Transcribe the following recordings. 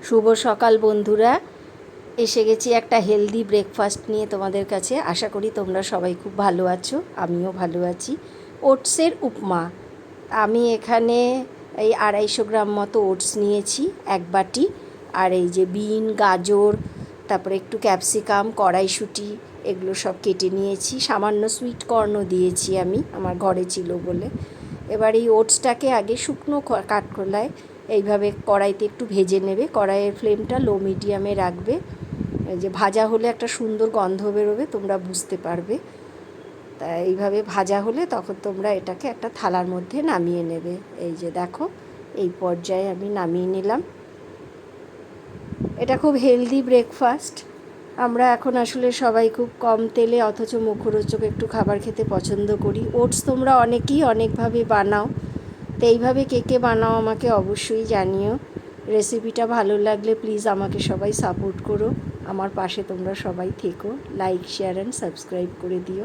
শুভ সকাল বন্ধুরা, এসে গেছি একটা হেলদি ব্রেকফাস্ট নিয়ে তোমাদের কাছে। আশা করি তোমরা সবাই খুব ভালো আছো, আমিও ভালো আছি। ওটসের উপমা। আমি এখানে এই 250 গ্রাম মতো ওটস নিয়েছি, এক বাটি। আর এই যে বিন, গাজর, তারপরে একটু ক্যাপসিকাম, কড়াইশুঁটি, এগুলো সব কেটে নিয়েছি। সামান্য সুইট কর্নও দিয়েছি আমি, আমার ঘরে ছিল বলে। এবার এই ওটসটাকে আগে শুকনো কাঠখোলায় এইভাবে কড়াইতে একটু ভেজে নেবে। কড়াইয়ের ফ্লেমটা লো মিডিয়ামে রাখবে। এই যে ভাজা হলে একটা সুন্দর গন্ধ বেরোবে, তোমরা বুঝতে পারবে। তা এইভাবে ভাজা হলে তখন তোমরা এটাকে একটা থালার মধ্যে নামিয়ে নেবে। এই যে দেখো, এই পর্যায়ে আমি নামিয়ে নিলাম। এটা খুব হেলদি ব্রেকফাস্ট। আমরা এখন আসলে সবাই খুব কম তেলে অথচ মুখরোচক একটু খাবার খেতে পছন্দ করি। ওটস তোমরা অনেকেই অনেকভাবে বানাও, তো এইভাবে কে কে বানাও আমাকে অবশ্যই জানিও। রেসিপিটা ভালো লাগলে প্লিজ আমাকে সবাই সাপোর্ট করো, আমার পাশে তোমরা সবাই থেকো। লাইক, শেয়ার অ্যান্ড সাবস্ক্রাইব করে দিও।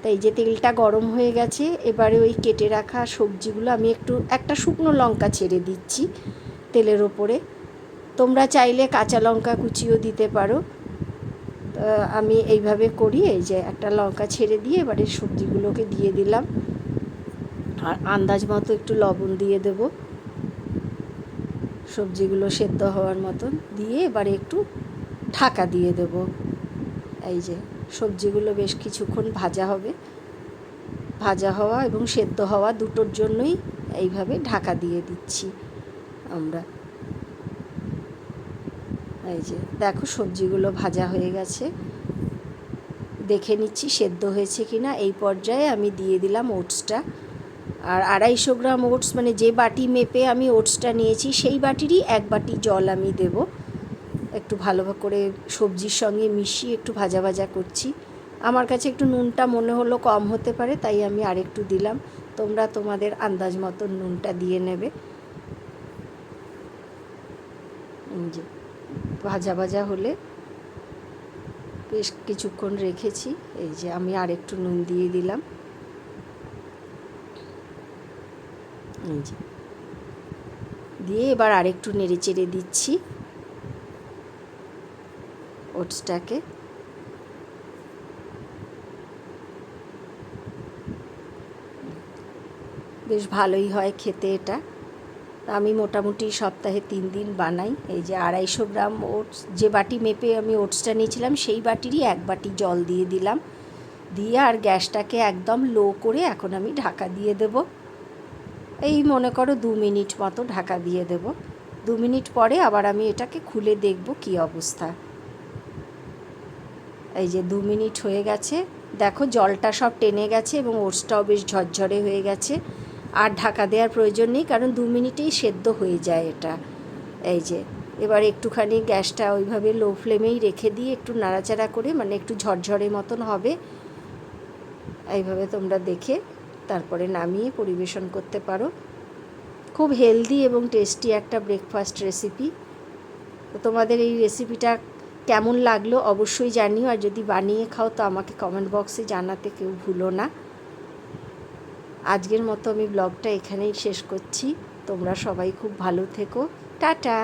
তাই যে তেলটা গরম হয়ে গেছে, এবারে ওই কেটে রাখা সবজিগুলো আমি একটা শুকনো লঙ্কা ছেড়ে দিচ্ছি তেলের ওপরে। তোমরা চাইলে কাঁচা লঙ্কা কুচিও দিতে পারো। আমি এইভাবে করি। এই যে একটা লঙ্কা ছেড়ে দিয়ে এবারে সবজিগুলোকে দিয়ে দিলাম, আর আন্দাজ মতো একটু লবণ দিয়ে দেব, সবজিগুলো সেদ্ধ হওয়ার মতন দিয়ে এবারে একটু ঢাকা দিয়ে দেব। এই যে সবজিগুলো বেশ কিছুক্ষণ ভাজা হবে, ভাজা হওয়া এবং সেদ্ধ হওয়া দুটোর জন্যই এইভাবে ঢাকা দিয়ে দিচ্ছি আমরা। এই যে দেখো, সবজিগুলো ভাজা হয়ে গেছে, দেখে নিচ্ছি সেদ্ধ হয়েছে কিনা। এই পর্যায়ে আমি দিয়ে দিলাম ওটসটা। আর 250 গ্রাম ওটস, মানে যে বাটি মেপে আমি ওটসটা নিয়েছি সেই বাটিরই এক বাটি জল আমি দেব। একটু ভালো করে সবজির সঙ্গে মিশিয়ে একটু ভাজা ভাজা করছি। আমার কাছে একটু নুনটা মনে হলো কম হতে পারে, তাই আমি আরেকটু দিলাম। তোমরা তোমাদের আন্দাজ মতো নুনটা দিয়ে নেবে। যে ভাজা ভাজা হলে বেশ কিছুক্ষণ রেখেছি, এই যে আমি আরেকটু নুন দিয়ে দিলাম। এই যে দিয়ে এবার আরেকটু নেড়ে চেড়ে দিচ্ছি ওটসটাকে। বেশ ভালোই হয় খেতে এটা। আমি মোটামুটি সপ্তাহে 3 দিন বানাই। এই যে 250 গ্রাম ওটস, যে বাটি মেপে আমি ওটসটা নিয়েছিলাম সেই বাটিরই এক বাটি জল দিয়ে দিলাম। দিয়ে আর গ্যাসটাকে একদম লো করে এখন আমি ঢাকা দিয়ে দেব। এই মনে করো 2 মিনিট মতো ঢাকা দিয়ে দেব। 2 মিনিট পরে আবার আমি এটাকে খুলে দেখব কী অবস্থা। এই যে 2 মিনিট হয়ে গেছে, দেখো জলটা সব টেনে গেছে এবং ওটসটাও বেশ ঝরঝরে হয়ে গেছে। আর ঢাকা দেওয়ার প্রয়োজন নেই, কারণ 2 মিনিটেই সেদ্ধ হয়ে যায় এটা। এই যে এবার একটুখানি গ্যাসটা ওইভাবে লো ফ্লেমেই রেখে দিয়ে একটু নাড়াচাড়া করে, মানে একটু ঝরঝরে মতন হবে, এইভাবে তোমরা দেখে তারপরে নামিয়ে পরিবেশন করতে পারো। খুব হেলদি এবং টেস্টি একটা ব্রেকফাস্ট রেসিপি। তো তোমাদের এই রেসিপিটা কেমন লাগলো অবশ্যই জানিও, আর যদি বানিয়ে খাও তো আমাকে কমেন্ট বক্সে জানাতে কেউ ভুলো না। আজকের মতো আমি ব্লগটা এখানেই শেষ করছি। তোমরা সবাই খুব ভালো থেকো। টাটা।